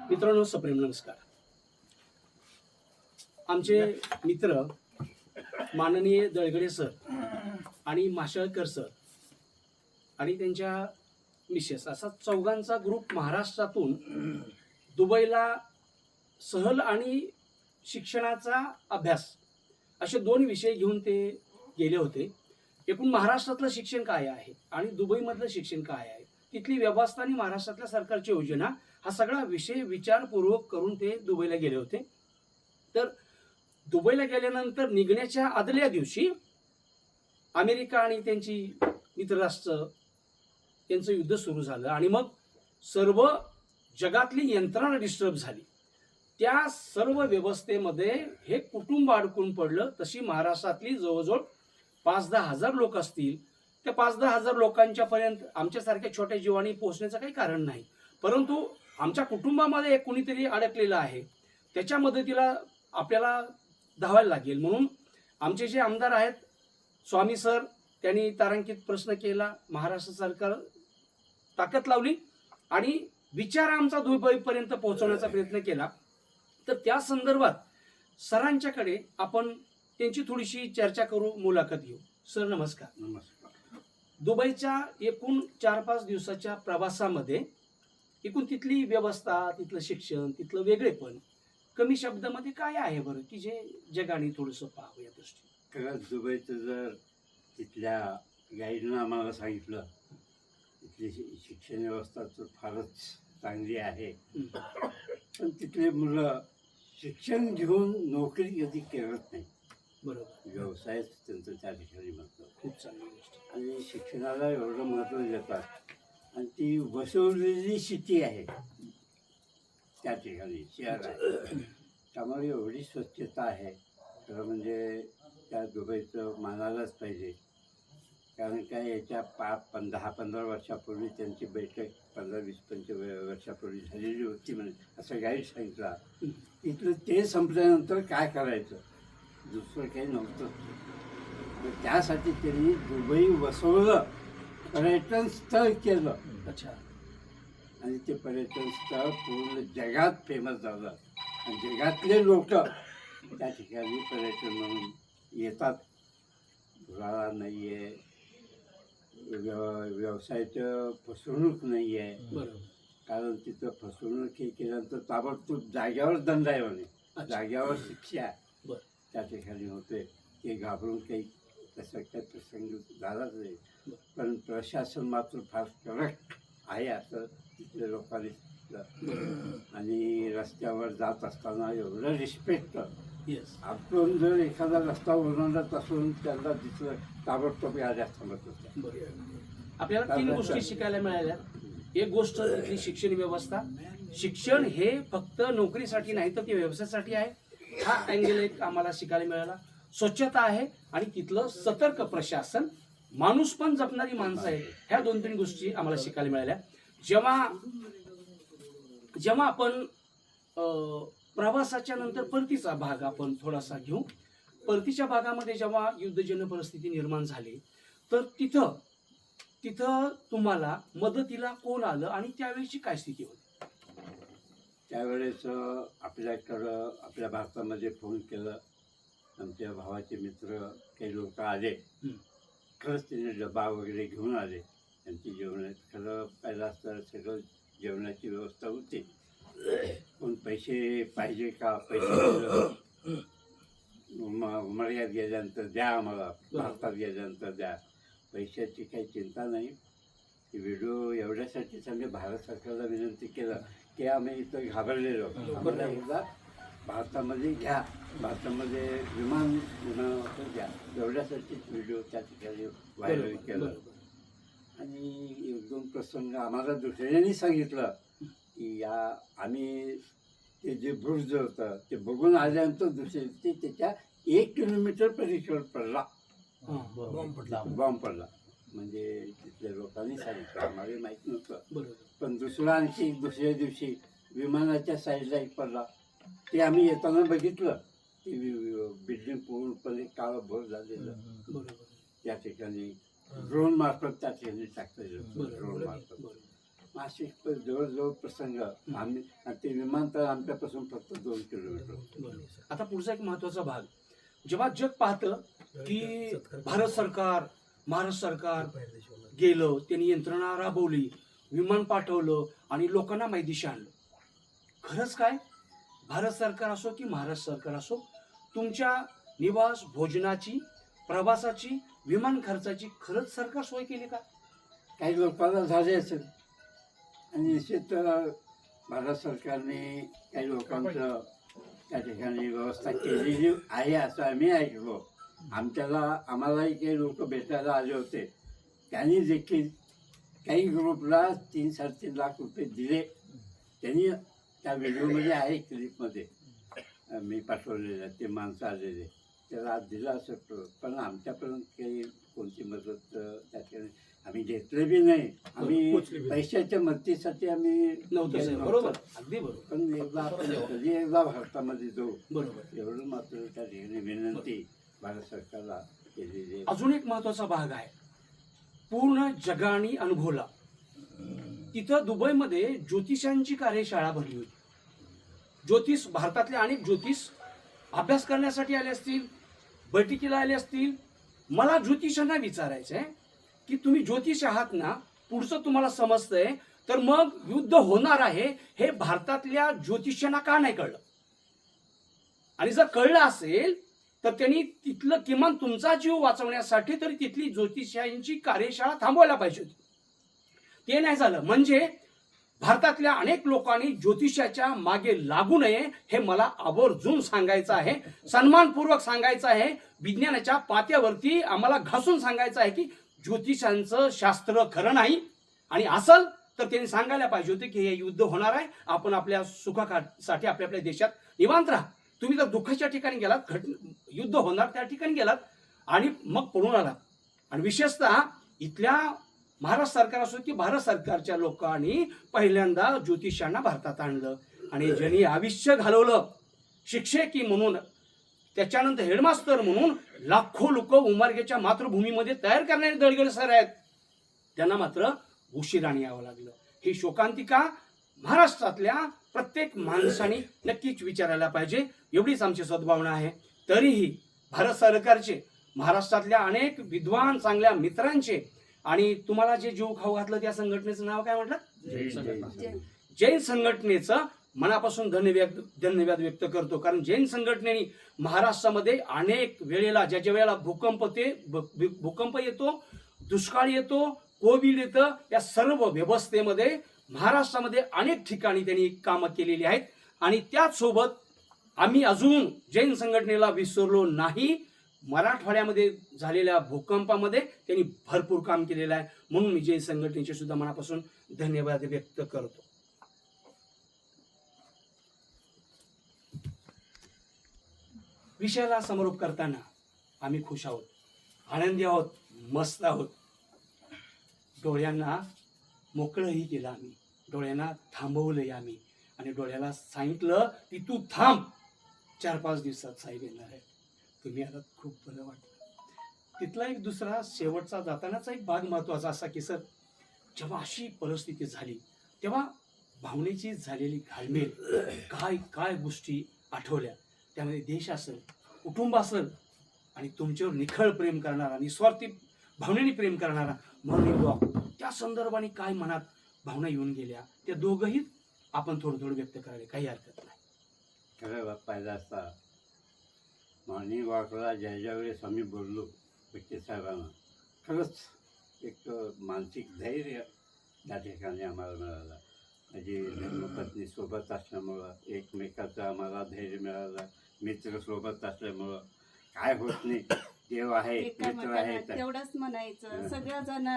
मित्रांनो, सप्रेम नमस्कार. आमचे मित्र माननीय दळगडे सर आणि माशळकर सर आणि त्यांच्या मिसेस असा चौघांचा ग्रुप महाराष्ट्रातून दुबईला सहल आणि शिक्षणाचा अभ्यास असे दोन विषय घेऊन ते गेले होते. एकूण महाराष्ट्रातलं शिक्षण काय आहे आणि दुबईमधलं शिक्षण काय आहे, तिथली व्यवस्था आणि महाराष्ट्रातल्या सरकारची योजना, हा सगळा विषय विचारपूर्वक करून ते दुबईला गेले होते. तर दुबईला गेल्यानंतर निघण्याच्या आदल्या दिवशी अमेरिका आणि त्यांची मित्रराष्ट्र यांचं युद्ध सुरू झालं आणि मग सर्व जगातली यंत्रणा डिस्टर्ब झाली. त्या सर्व व्यवस्थेमध्ये हे कुटुंब अडकून पडलं. तशी महाराष्ट्रातली जवळजवळ 5-10 हजार लोक असतील. त्या 5-10 हजार लोकांच्या पर्यंत आमच्यासारख्या छोट्या जीवानी पोहोचण्याचं काही कारण नाही. परंतु आमच्या कुटुंबामध्ये एक कुणीतरी अडकलेलं आहे, त्याच्या मदतीला आपल्याला धावायला लागेल. म्हणून आमचे जे आमदार आहेत स्वामी सर, त्यांनी तारांकित प्रश्न केला. महाराष्ट्र सरकार ताकद लावली आणि विचार आमचा दुबईपर्यंत पोहोचवण्याचा प्रयत्न केला. तर त्या संदर्भात सरांच्याकडे आपण त्यांची थोडीशी चर्चा करू, मुलाखत घेऊ. सर नमस्कार. नमस्कार. दुबईच्या एकूण 4-5 दिवसाच्या प्रवासामध्ये एकूण तिथली व्यवस्था, तिथलं शिक्षण, तिथलं वेगळेपण कमी शब्दामध्ये काय आहे बरं, की जे जगाने थोडंसं पाहावं या दृष्टीने? खरंच दुबईचं जर तिथल्या गाईडनं आम्हाला सांगितलं, तिथली शिक्षण व्यवस्था तर फारच चांगली आहे. पण तिथले मुलं शिक्षण घेऊन नोकरी कधी करत नाही. बरोबर, व्यवसायच त्यांचं त्या ठिकाणी महत्त्व. खूप चांगली गोष्ट. आणि शिक्षणाला एवढं महत्त्व देतात. आणि ती वसवलेली शेती आहे त्या ठिकाणी, शहर आहे. त्यामुळे एवढी स्वच्छता आहे, खरं म्हणजे त्या दुबईचं मानायलाच पाहिजे. कारण काय, याच्या 10-15 वर्षापूर्वी त्यांची बैठक 15-20-25 वर्षापूर्वी झालेली होती म्हणे, असं गाईड सांगितलं. तिथलं ते संपल्यानंतर काय करायचं, दुसरं काही नव्हतं. तर त्यासाठी त्यांनी दुबई वसवलं, पर्यटन स्थळ केलं. अच्छा. आणि ते पर्यटन स्थळ पूर्ण जगात फेमस झालं. आणि जगातले लोक त्या ठिकाणी पर्यटन म्हणून येतात. घोटाळा नाही आहे, व्यवसायाचं फसवणूक नाही आहे. बरोबर. कारण तिथं फसवणूक हे केल्यानंतर ताबडतोब जाग्यावर दंड आहे म्हणे, जाग्यावर शिक्षा बरं. त्या ठिकाणी होते. ते घाबरून काही तसं काही प्रसंग झालाच नाही. पण प्रशासन मात्र फार कडक आहे असं तिथल्या लोकांनी सांगितलं. आणि रस्त्यावर जात असताना एवढं रिस्पेक्ट, येस. आपण जर एखादा रस्ता ओलांडत असून त्यांना दिसलं, ताबडतोब याद्या थांबत होत्या. बरोबर. आपल्याला 3 गोष्टी शिकायला मिळाल्या. एक गोष्ट तिथली शिक्षण व्यवस्था. शिक्षण हे फक्त नोकरीसाठी नाही तर ते व्यवसायासाठी आहे, हा अँगल एक आम्हाला शिकायला मिळाला. स्वच्छता आहे आणि तिथलं सतर्क प्रशासन, माणूस पण जपणारी माणसं आहे. ह्या 2-3 गोष्टी आम्हाला शिकायला मिळाल्या. जेव्हा आपण प्रवासाच्या नंतर परतीचा भाग आपण थोडासा घेऊ. परतीच्या भागामध्ये जेव्हा युद्धजन्य परिस्थिती निर्माण झाली, तर तिथं तुम्हाला मदतीला कोण आलं आणि त्यावेळीची काय स्थिती होती? त्यावेळेस आपल्याकडं, आपल्या भारतामध्ये फोन केलं. आमच्या भावाचे मित्र काही लोक आले. खरंच त्यांनी डबा वगैरे घेऊन आले. त्यांची जेवणात खरं पहिला तर सगळं जेवणाची व्यवस्था होती. पण पैसे पाहिजे का, पैसे मर्याद गेल्यानंतर द्या, आम्हाला भारतात गेल्यानंतर द्या. पैशाची काही चिंता नाही. व्हिडिओ एवढ्यासाठीच आम्ही भारत सरकारला विनंती केलं की आम्ही इथं घाबरलेलो, आम्हाला एकदा भारतामध्ये घ्या, भारतामध्ये विमानातून घ्या, एवढ्यासाठीच व्हिडिओ त्या ठिकाणी व्हायरल केलं. आणि 1-2 प्रसंग आम्हाला दुसऱ्यांनी सांगितलं की आम्ही ते जे बुर्ज होतं ते बघून आल्यानंतर दुसरे ते त्याच्या 1 किलोमीटर परिसर पडला, बॉम्ब पडला. म्हणजे तिथल्या लोकांनी सांगितलं, आम्हाला माहीत नव्हतं. पण दुसऱ्या दिवशी विमानाच्या साईडला एक पडला. ते आम्ही येताना बघितलं. ती बिल्डिंग पूर्णपणे काळभोर झालेलं. त्या ठिकाणी ड्रोन मार्फत त्या ठिकाणी टाकता येईल, ड्रोन मार्फत. नाशिक जवळजवळ प्रसंग आम्ही आणि ते विमानतळ आमच्यापासून फक्त 2 किलोमीटर. बरोबर. आता पुढचा एक महत्वाचा भाग, जेव्हा जग पाहतं की भारत सरकार, महाराष्ट्र सरकार गेलं, त्यांनी यंत्रणा राबवली, विमान पाठवलं आणि लोकांना माहितीशी आणलं. खरंच काय भारत सरकार असो की महाराष्ट्र सरकार असो, तुमच्या निवास, भोजनाची, प्रवासाची, विमान खर्चाची खरंच सरकार सोय केली का? काही लोकांना झाले असेल आणि निश्चित भारत सरकारने काही लोकांचं त्या ठिकाणी व्यवस्था केलेली आहे असं आम्ही ऐकलो. आम्हालाही काही लोक भेटायला आले होते. त्यांनी देखील काही ग्रुपला 3-3.5 लाख रुपये दिले. त्यांनी त्या व्हिडिओमध्ये आहे, क्लिपमध्ये मी पाठवलेलं ते माणसं आलेले त्याला आज दिला असं, पण आमच्यापर्यंत काही कोणती मदत त्या ठिकाणी आम्ही घेतले बी नाही. आम्ही पैशाच्या मदतीसाठी आम्ही नव्हतं साहेब. बरोबर, अगदी बरोबर. पण एकदा आपण कधी एकदा भारतामध्ये जाऊ, बरोबर. एवढं मात्र त्या ठिकाणी विनंती भारत सरकारला केलेली आहे. अजून एक महत्वाचा भाग आहे, पूर्ण जगाने अनुभवला. तिथं दुबईमध्ये ज्योतिषांची कार्यशाळा भरली होती. ज्योतिष, भारतातले अनेक ज्योतिष अभ्यास करण्यासाठी आले असतील, बैठकीला आले असतील. मला ज्योतिषांना विचारायचं आहे की तुम्ही ज्योतिष आहात ना, पुढचं तुम्हाला समजतंय, तर मग युद्ध होणार आहे हे भारतातल्या ज्योतिषांना का नाही कळलं? आणि जर कळलं असेल तर त्यांनी तिथलं किमान तुमचा जीव वाचवण्यासाठी तरी तिथली ज्योतिषांची कार्यशाळा थांबवायला पाहिजे होती. ते नाही झालं. म्हणजे भारतातल्या अनेक लोकांनी ज्योतिषाच्या मागे लागू नये हे मला आवर्जून सांगायचं आहे, सन्मानपूर्वक सांगायचं आहे. विज्ञानाच्या पात्यावरती आम्हाला घासून सांगायचं आहे की ज्योतिषांचं शास्त्र खरं नाही. आणि असल तर त्यांनी सांगायला पाहिजे होते की हे युद्ध होणार आहे, आपण आपल्या सुखासाठी आपल्या आपल्या देशात निवांत राहा. तुम्ही जर दुःखाच्या ठिकाणी गेलात, युद्ध होणार त्या ठिकाणी गेलात आणि मग पळून आलात. आणि विशेषतः इथल्या महाराष्ट्र सरकार असो की भारत सरकारच्या लोकांनी पहिल्यांदा ज्योतिषांना भारतात आणलं आणि ज्यांनी आयुष्य घालवलं शिक्षकी म्हणून, त्याच्यानंतर हेडमास्टर म्हणून लाखो लोक उमरगेच्या मातृभूमीमध्ये तयार करणारे दळगडे सर आहेत, त्यांना मात्र उशिराने यावं लागलं. ही शोकांतिका महाराष्ट्रातल्या प्रत्येक माणसाने नक्कीच विचारायला पाहिजे, एवढीच आमची सद्भावना आहे. तरीही भारत सरकारचे, महाराष्ट्रातल्या अनेक विद्वान चांगल्या मित्रांचे आणि तुम्हाला जे जीव खाऊ घातलं त्या संघटनेचं नाव काय म्हटलं? जैन संघटनेचं मनापासून धन्यवाद व्यक्त करतो. कारण जैन संघटनेने महाराष्ट्रामध्ये अनेक वेळेला, ज्याच्या वेळेला भूकंप येतो, दुष्काळ येतो, कोविड येतं, या सर्व व्यवस्थेमध्ये महाराष्ट्रामध्ये अनेक ठिकाणी त्यांनी कामं केलेली आहेत. आणि त्याचसोबत आम्ही अजून जैन संघटनेला विसरलो नाही. मराठवाड्यामध्ये झालेल्या भूकंपामध्ये त्यांनी भरपूर काम केलेलं आहे, म्हणून मी जैन संघटनेचे सुद्धा मनापासून धन्यवाद व्यक्त करतो. विषयाला समारोप करताना आम्ही खुश आहोत, आनंदी आहोत, मस्त आहोत. डोळ्यांना मोकळंही केलं आम्ही, डोळ्यांना थांबवलंय आम्ही आणि डोळ्याला सांगितलं की तू थांब, 4-5 दिवसात साहेब येणार आहे. तुम्ही आता खूप बरं वाटलं. तिथला एक दुसरा शेवटचा जातानाचा एक भाग महत्वाचा असा की सर, जेव्हा अशी परिस्थिती झाली तेव्हा भावनेची झालेली घालमेल, काय काय गोष्टी आठवल्या. त्यामध्ये देश असेल, कुटुंब असेल आणि तुमच्यावर निखळ प्रेम करणारा, निस्वार्थी भावनेने प्रेम करणारा म्हणून त्या संदर्भाने काय मनात भावना येऊन गेल्या, त्या दोघंही आपण थोडं व्यक्त करावे, काही हरकत नाही. खरं पाहिजे असता मॉर्निंग वॉकला ज्या वेळेस आम्ही बोललो विखे साहेबांना, खरंच एक मानसिक धैर्य त्या ठिकाणी आम्हाला मिळालं. माझी धर्मपत्नी सोबत असल्यामुळं, एकमेकाचं आम्हाला धैर्य मिळालं. मित्र सोबत असल्यामुळं काय होत नाही, देव आहे, मित्र आहेत, तेवढंच म्हणायचं. सगळेजण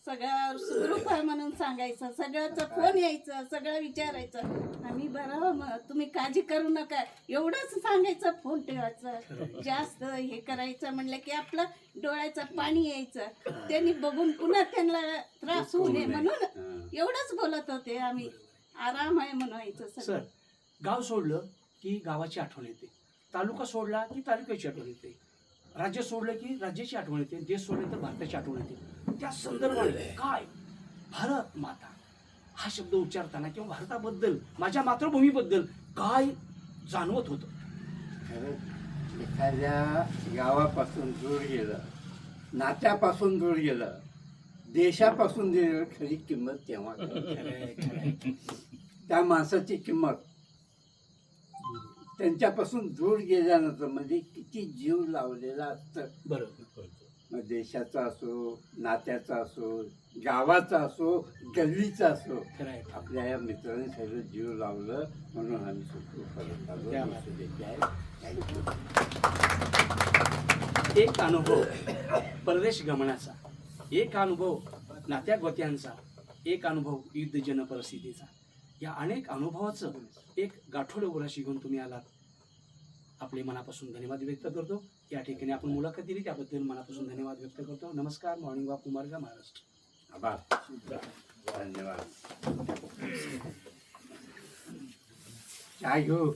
सगळं सुखरूप आहे म्हणून सांगायचं, सगळ्याचं फोन यायचं, सगळं विचारायचं. आम्ही बरं, तुम्ही काळजी करू नका एवढंच सांगायचं, फोन ठेवायचं. जास्त हे करायचं म्हणलं की आपलं डोळ्याचं पाणी यायचं, त्यांनी बघून पुन्हा त्यांना त्रास होऊ नये म्हणून एवढंच बोलत होते आम्ही. आराम आहे म्हणायचं. सर, गाव सोडलं की गावाची आठवण येते, तालुका सोडला की तालुक्याची आठवण येते, राज्य सोडलं की राज्याची आठवण येते, देश सोडले तर भारताची आठवण येते. त्या संदर्भात काय भारत माता हा शब्द उच्चारताना किंवा भारताबद्दल, माझ्या मातृभूमीबद्दल काय जाणवत होतं? खरंच एखाद्या गावापासून दूर गेलं, नात्यापासून दूर गेलं, देशापासून गेलं, खरी किंमत तेव्हा कळते. त्या माणसाची किंमत त्यांच्यापासून दूर गेल्यानंतर म्हणजे किती जीव लावलेला असतं. बरोबर. मग देशाचा असो, नात्याचा असो, गावाचा असो, गल्लीचा असो, खरं आहे. आपल्या या मित्राने सगळं जीव लावलं म्हणून आम्ही सुखरूप परत आलो. त्या बात. शुभेच्छा आहेत. एक अनुभव परदेश गमनाचा, एक अनुभव नात्यागोत्यांचा, एक अनुभव युद्धजन्य परिस्थितीचा, या अनेक अनुभवाचं एक गाठोड उराशी घेऊन तुम्ही आलात. आपले मनापासून धन्यवाद व्यक्त करतो. या ठिकाणी आपण मुलाखत दिली त्याबद्दल मनापासून धन्यवाद व्यक्त करतो. नमस्कार. मॉर्निंग वॉक कुमारगा, महाराष्ट्र. आभार. धन्यवाद. चहा घेऊ.